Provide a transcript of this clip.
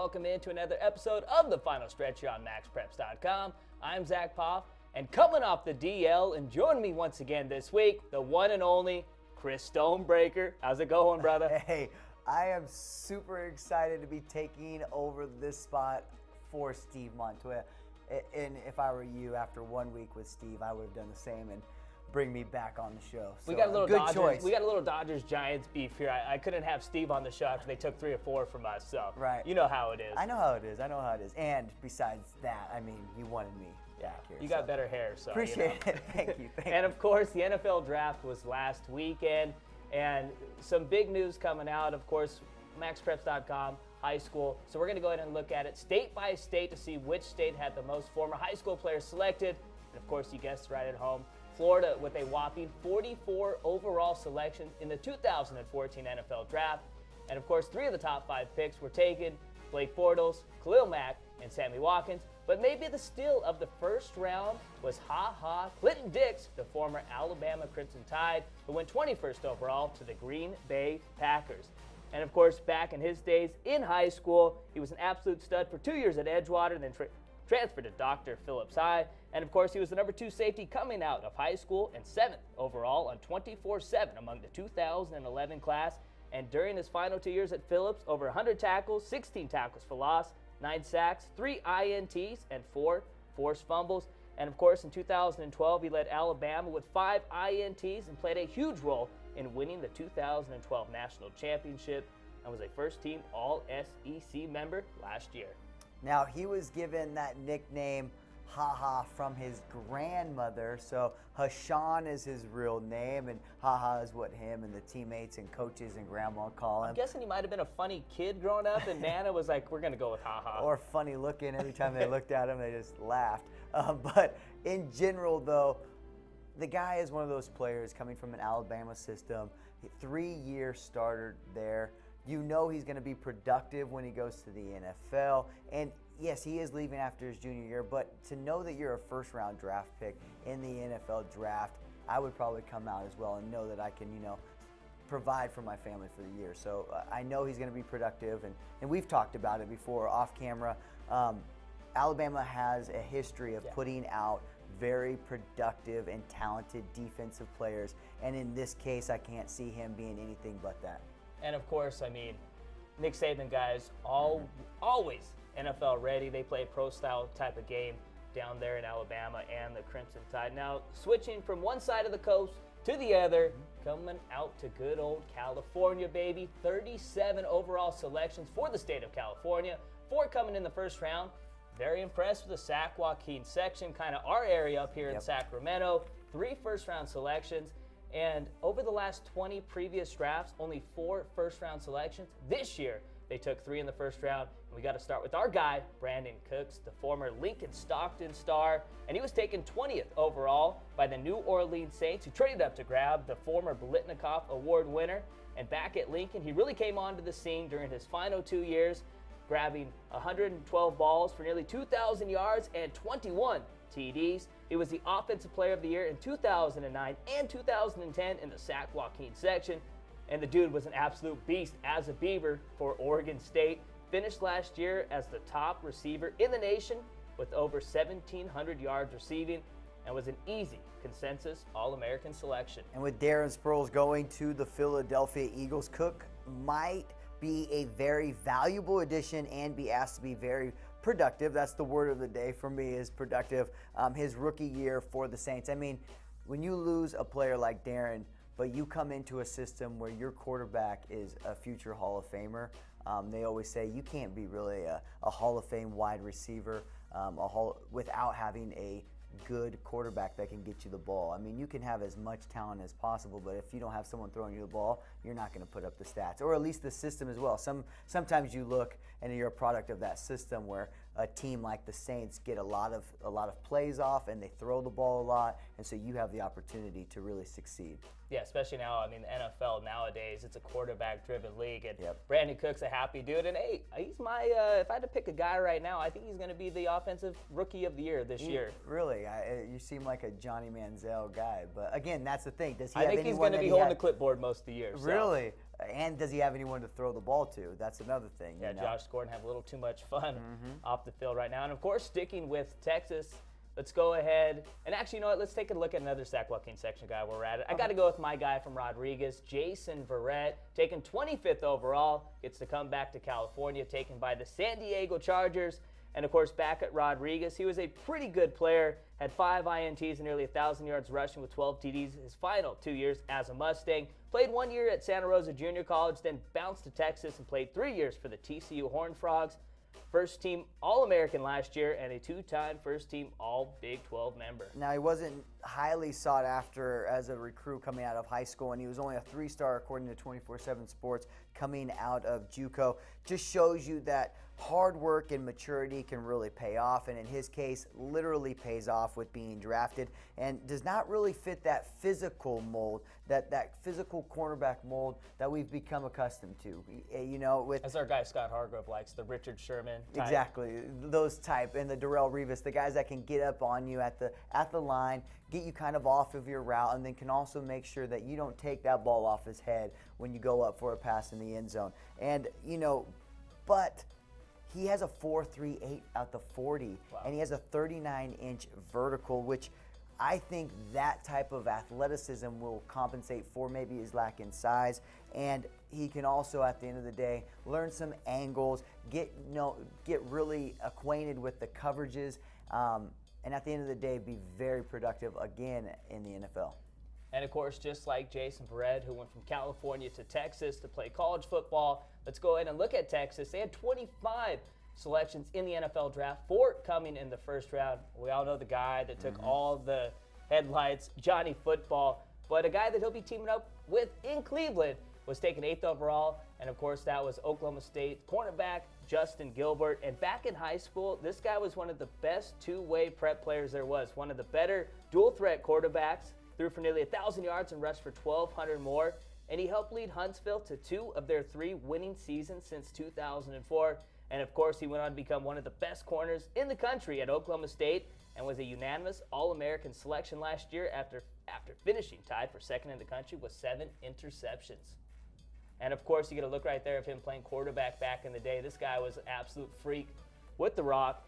welcome into another episode of the Final Stretch here on MaxPreps.com. I'm Zack Poff, and coming off the DL and joining me once again this week, the one and only Chris Stonebraker. How's it going, brother? Hey, I am super excited to be taking over this spot for Steve Montoya. And if I were you, after 1 week with Steve, I would have done the same and bring me back on the show. So, we got a little good Dodgers. choice. We got a little Dodgers-Giants beef here. I couldn't have Steve on the show after they took 3 or 4 from us. So right. You know how it is. I know how it is. And besides that, I mean, you wanted me back here. You got better hair, so appreciate it. Thank you. And of course, the NFL draft was last weekend, and some big news coming out. Of course, MaxPreps.com, high school. So we're going to go ahead and look at it state by state to see which state had the most former high school players selected. And of course, you guessed right at home, Florida with a whopping 44 overall selections in the 2014 NFL draft. And of course, 3 of the top 5 picks were taken: Blake Bortles, Khalil Mack, and Sammy Watkins. But maybe the steal of the first round was Ha Ha Clinton-Dix, the former Alabama Crimson Tide, who went 21st overall to the Green Bay Packers. And of course, back in his days in high school, he was an absolute stud for 2 years at Edgewater, then transferred to Dr. Phillips High. And of course, he was the number 2 safety coming out of high school and 7th overall on 24/7 among the 2011 class. And during his final 2 years at Phillips, over 100 tackles, 16 tackles for loss, 9 sacks, 3 INTs, and 4 forced fumbles. And of course, in 2012, he led Alabama with 5 INTs and played a huge role in winning the 2012 National Championship, and was a first-team All-SEC member last year. Now, he was given that nickname Ha Ha from his grandmother, so Hashan is his real name, and Ha Ha is what him and the teammates and coaches and grandma call him. I'm guessing he might have been a funny kid growing up, and Nana was like, we're going to go with Ha Ha. Or funny looking. Every time they looked at him, they just laughed. But in general, though, the guy is one of those players coming from an Alabama system, 3-year starter there. You know he's going to be productive when he goes to the NFL. And yes, he is leaving after his junior year, but to know that you're a first-round draft pick in the NFL draft, I would probably come out as well and know that I can, provide for my family for the year. So I know he's going to be productive, and we've talked about it before off camera. Alabama has a history of putting out very productive and talented defensive players, and in this case, I can't see him being anything but that. And of course, I mean, Nick Saban guys, always NFL ready. They play a pro-style type of game down there in Alabama and the Crimson Tide. Now, switching from one side of the coast to the other, coming out to good old California, baby. 37 overall selections for the state of California, 4 coming in the first round. Very impressed with the Sac Joaquin section, kind of our area up here in Sacramento. 3 first-round selections. And over the last 20 previous drafts, only 4 first-round selections. This year, they took 3 in the first round. And we got to start with our guy, Brandin Cooks, the former Lincoln Stockton star. And he was taken 20th overall by the New Orleans Saints, who traded up to grab the former Blitnikoff Award winner. And back at Lincoln, he really came onto the scene during his final 2 years, grabbing 112 balls for nearly 2,000 yards and 21 TDs. He was the Offensive Player of the Year in 2009 and 2010 in the Sac Joaquin section. And the dude was an absolute beast as a Beaver for Oregon State. Finished last year as the top receiver in the nation with over 1,700 yards receiving, and was an easy consensus All-American selection. And with Darren Sproles going to the Philadelphia Eagles, Cook might be a very valuable addition and be asked to be very productive. That's the word of the day for me, is productive. His rookie year for the Saints. I mean, when you lose a player like Darren, but you come into a system where your quarterback is a future Hall of Famer, they always say you can't be really a Hall of Fame wide receiver without having a good quarterback that can get you the ball. I mean, you can have as much talent as possible, but if you don't have someone throwing you the ball, you're not going to put up the stats, or at least the system as well. Sometimes you look and you're a product of that system where a team like the Saints get a lot of plays off and they throw the ball a lot, and so you have the opportunity to really succeed. Yeah, especially now. I mean, the NFL nowadays, it's a quarterback-driven league, and Brandin Cooks a happy dude. And hey, he's my. If I had to pick a guy right now, I think he's going to be the offensive rookie of the year this year. Really, you seem like a Johnny Manziel guy, but again, that's the thing. Does he? I have think he's anyone going to be holding the clipboard most of the year. So. Really? And does he have anyone to throw the ball to? That's another thing. Yeah, Josh Gordon have a little too much fun off the field right now. And, of course, sticking with Texas, let's go ahead. And actually, you know what? Let's take a look at another Zach Joaquin section guy while we're at it. I got to go with my guy from Rodriguez, Jason Verrett, taken 25th overall. Gets to come back to California, taken by the San Diego Chargers. And, of course, back at Rodriguez, he was a pretty good player, had 5 INTs and nearly 1,000 yards rushing with 12 TDs his final 2 years as a Mustang. Played 1 year at Santa Rosa Junior College, then bounced to Texas and played 3 years for the TCU Horned Frogs. First-team All-American last year and a 2-time first-team All-Big 12 member. Now, he wasn't highly sought after as a recruit coming out of high school, and he was only a 3-star according to 24/7 Sports coming out of JUCO. Just shows you that hard work and maturity can really pay off, and in his case, literally pays off with being drafted, and does not really fit that physical mold, that physical cornerback mold that we've become accustomed to. You know, with as our guy Scott Hargrove likes, the Richard Sherman type. Exactly, those type, and the Darrell Revis, the guys that can get up on you at the line, get you kind of off of your route, and then can also make sure that you don't take that ball off his head when you go up for a pass in the end zone. And you know, but he has a 4.38 out the 40, and he has a 39-inch vertical, which I think that type of athleticism will compensate for maybe his lack in size. And he can also, at the end of the day, learn some angles, get really acquainted with the coverages, and at the end of the day, be very productive again in the NFL. And, of course, just like Jason Verrett, who went from California to Texas to play college football, let's go ahead and look at Texas. They had 25 selections in the NFL draft, 4 coming in the first round. We all know the guy that took all the headlights, Johnny Football. But a guy that he'll be teaming up with in Cleveland was taken 8th overall. And, of course, that was Oklahoma State cornerback Justin Gilbert. And back in high school, this guy was one of the best two-way prep players there was, one of the better dual-threat quarterbacks. Threw for nearly 1,000 yards and rushed for 1,200 more. And he helped lead Huntsville to 2 of their 3 winning seasons since 2004. And, of course, he went on to become one of the best corners in the country at Oklahoma State and was a unanimous All-American selection last year after finishing tied for 2nd in the country with 7 interceptions. And, of course, you get a look right there of him playing quarterback back in the day. This guy was an absolute freak with the rock.